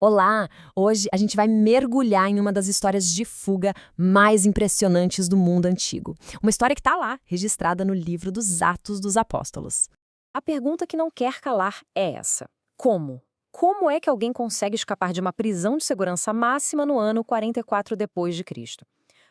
Olá! Hoje a gente vai mergulhar em uma das histórias de fuga mais impressionantes do mundo antigo. Uma história que está lá, registrada no livro dos Atos dos Apóstolos. A pergunta que não quer calar é essa: como? Como é que alguém consegue escapar de uma prisão de segurança máxima no ano 44 depois de Cristo?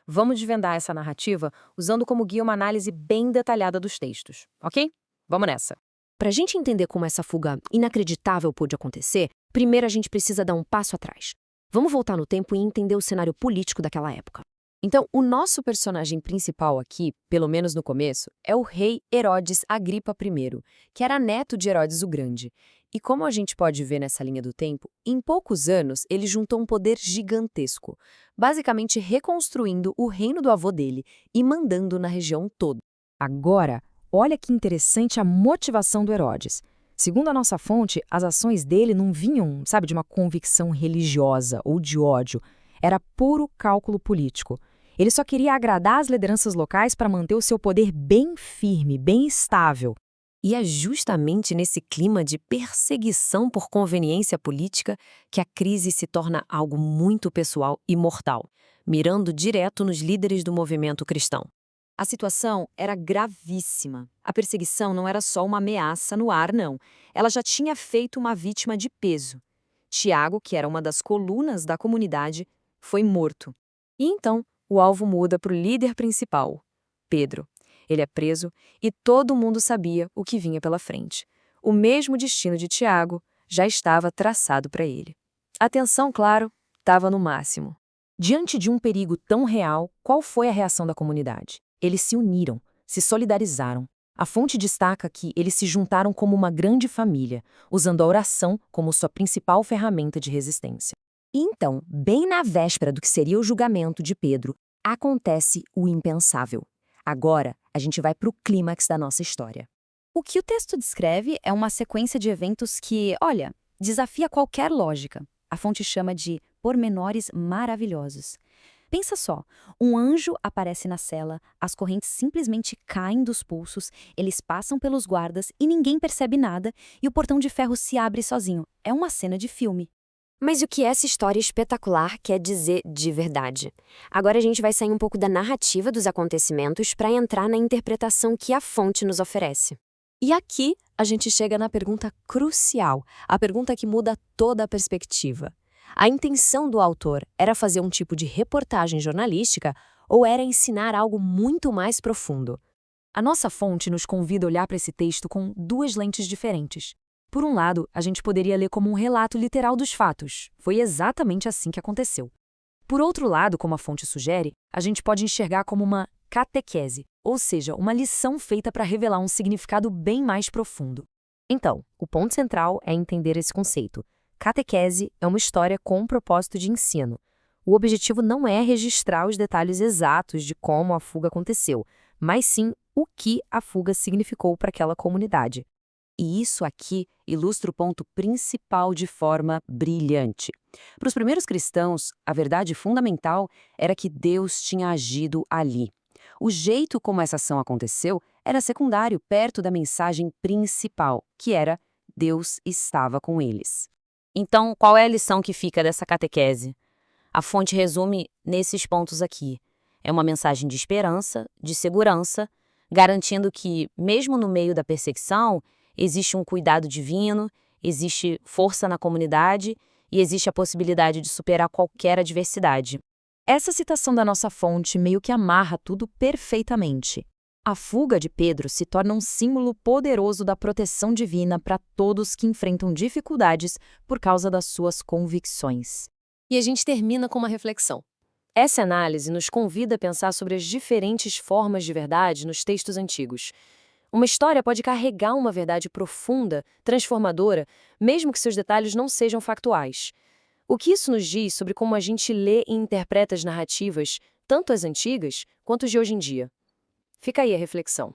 Vamos desvendar essa narrativa usando como guia uma análise bem detalhada dos textos, ok? Vamos nessa. Para a gente entender como essa fuga inacreditável pôde acontecer, primeiro a gente precisa dar um passo atrás. Vamos voltar no tempo e entender o cenário político daquela época. Então, o nosso personagem principal aqui, pelo menos no começo, é o rei Herodes Agripa I, que era neto de Herodes o Grande. E como a gente pode ver nessa linha do tempo, em poucos anos ele juntou um poder gigantesco, basicamente reconstruindo o reino do avô dele e mandando na região toda. Agora, olha que interessante a motivação do Herodes. Segundo a nossa fonte, as ações dele não vinham, de uma convicção religiosa ou de ódio. Era puro cálculo político. Ele só queria agradar as lideranças locais para manter o seu poder bem firme, bem estável. E é justamente nesse clima de perseguição por conveniência política que a crise se torna algo muito pessoal e mortal, mirando direto nos líderes do movimento cristão. A situação era gravíssima. A perseguição não era só uma ameaça no ar, não. Ela já tinha feito uma vítima de peso. Tiago, que era uma das colunas da comunidade, foi morto. E então, o alvo muda para o líder principal, Pedro. Ele é preso e todo mundo sabia o que vinha pela frente. O mesmo destino de Tiago já estava traçado para ele. A tensão, claro, estava no máximo. Diante de um perigo tão real, qual foi a reação da comunidade? Eles se uniram, se solidarizaram. A fonte destaca que eles se juntaram como uma grande família, usando a oração como sua principal ferramenta de resistência. E então, bem na véspera do que seria o julgamento de Pedro, acontece o impensável. Agora, a gente vai para o clímax da nossa história. O que o texto descreve é uma sequência de eventos que, olha, desafia qualquer lógica. A fonte chama de pormenores maravilhosos. Pensa só, um anjo aparece na cela, as correntes simplesmente caem dos pulsos, eles passam pelos guardas e ninguém percebe nada, e o portão de ferro se abre sozinho. É uma cena de filme. Mas o que essa história espetacular quer dizer de verdade? Agora a gente vai sair um pouco da narrativa dos acontecimentos para entrar na interpretação que a fonte nos oferece. E aqui a gente chega na pergunta crucial, a pergunta que muda toda a perspectiva. A intenção do autor era fazer um tipo de reportagem jornalística ou era ensinar algo muito mais profundo? A nossa fonte nos convida a olhar para esse texto com duas lentes diferentes. Por um lado, a gente poderia ler como um relato literal dos fatos. Foi exatamente assim que aconteceu. Por outro lado, como a fonte sugere, a gente pode enxergar como uma catequese, ou seja, uma lição feita para revelar um significado bem mais profundo. Então, o ponto central é entender esse conceito. Catequese é uma história com um propósito de ensino. O objetivo não é registrar os detalhes exatos de como a fuga aconteceu, mas sim o que a fuga significou para aquela comunidade. E isso aqui ilustra o ponto principal de forma brilhante. Para os primeiros cristãos, a verdade fundamental era que Deus tinha agido ali. O jeito como essa ação aconteceu era secundário perto da mensagem principal, que era Deus estava com eles. Então, qual é a lição que fica dessa catequese? A fonte resume nesses pontos aqui. É uma mensagem de esperança, de segurança, garantindo que, mesmo no meio da perseguição, existe um cuidado divino, existe força na comunidade e existe a possibilidade de superar qualquer adversidade. Essa citação da nossa fonte meio que amarra tudo perfeitamente. A fuga de Pedro se torna um símbolo poderoso da proteção divina para todos que enfrentam dificuldades por causa das suas convicções. E a gente termina com uma reflexão. Essa análise nos convida a pensar sobre as diferentes formas de verdade nos textos antigos. Uma história pode carregar uma verdade profunda, transformadora, mesmo que seus detalhes não sejam factuais. O que isso nos diz sobre como a gente lê e interpreta as narrativas, tanto as antigas quanto as de hoje em dia? Fica aí a reflexão.